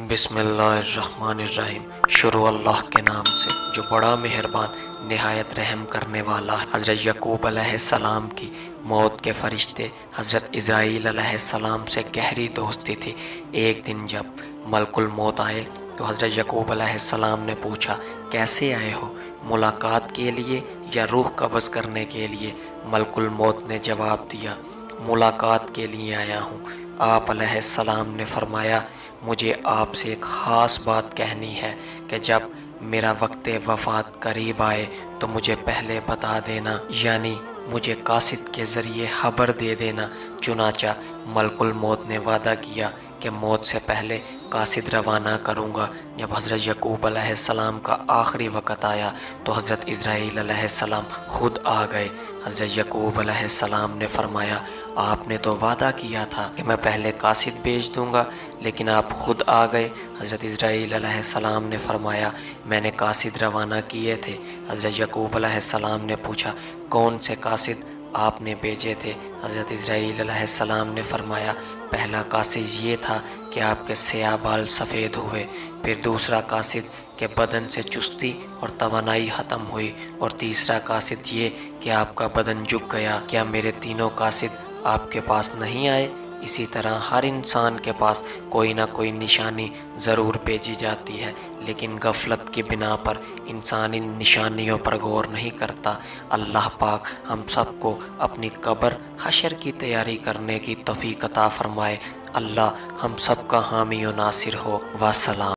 बिस्मिल्लाहिर्रहमानिर्रहीम। शुरू अल्लाह के नाम से जो बड़ा मेहरबान निहायत रहम करने वाला है। हज़रत यकूब अलैहिस्सलाम की मौत के फरिश्ते हज़रत इज़राइल अलैहिस्सलाम से गहरी दोस्ती थी। एक दिन जब मलकुल मौत आए तो हज़रत यकूब अलैहिस्सलाम ने पूछा, कैसे आए हो, मुलाकात के लिए या रूह कब्ज़ करने के लिए? मलकुल मौत ने जवाब दिया, मुलाकात के लिए आया हूँ। आप अलैहिस्सलाम ने फरमाया, मुझे आपसे एक ख़ास बात कहनी है कि जब मेरा वक्त वफ़ात करीब आए तो मुझे पहले बता देना, यानी मुझे कासिद के ज़रिए खबर दे देना। चुनाचा मलकुल मौत ने वादा किया कि मौत से पहले कासिद रवाना करूँगा। जब हज़रत यकूब अलैहिस्सलाम का आखिरी वक़्त आया तो हज़रत इज़राइल अलैहिस्सलाम ख़ुद आ गए। हज़रत यकूब अलैहिस्सलाम ने फरमाया, आपने तो वादा किया था कि मैं पहले कासिद भेज दूँगा, लेकिन आप ख़ुद आ गए। हज़रत इज़राइल अलैहिस्सलाम ने फरमाया, मैंने कासिद रवाना किए थे। हज़रत यकूब अलैहिस्सलाम ने पूछा, कौन से कासिद आपने भेजे थे? हज़रत इज़राइल अलैहिस्सलाम ने फरमाया, पहला कासिद ये था कि आपके स्याह बाल सफ़ेद हुए, फिर दूसरा कासिद कि बदन से चुस्ती और तवानाई ख़त्म हुई, और तीसरा कासिद ये कि आपका बदन झुक गया। क्या मेरे तीनों कासिद आपके पास नहीं आए? इसी तरह हर इंसान के पास कोई ना कोई निशानी ज़रूर भेजी जाती है, लेकिन गफलत की बिना पर इंसान इन निशानियों पर गौर नहीं करता। अल्लाह पाक हम सबको अपनी कब्र हशर की तैयारी करने की तौफीक अता फरमाए। अल्लाह हम सब का हामी व नासिर हो। वसलाम।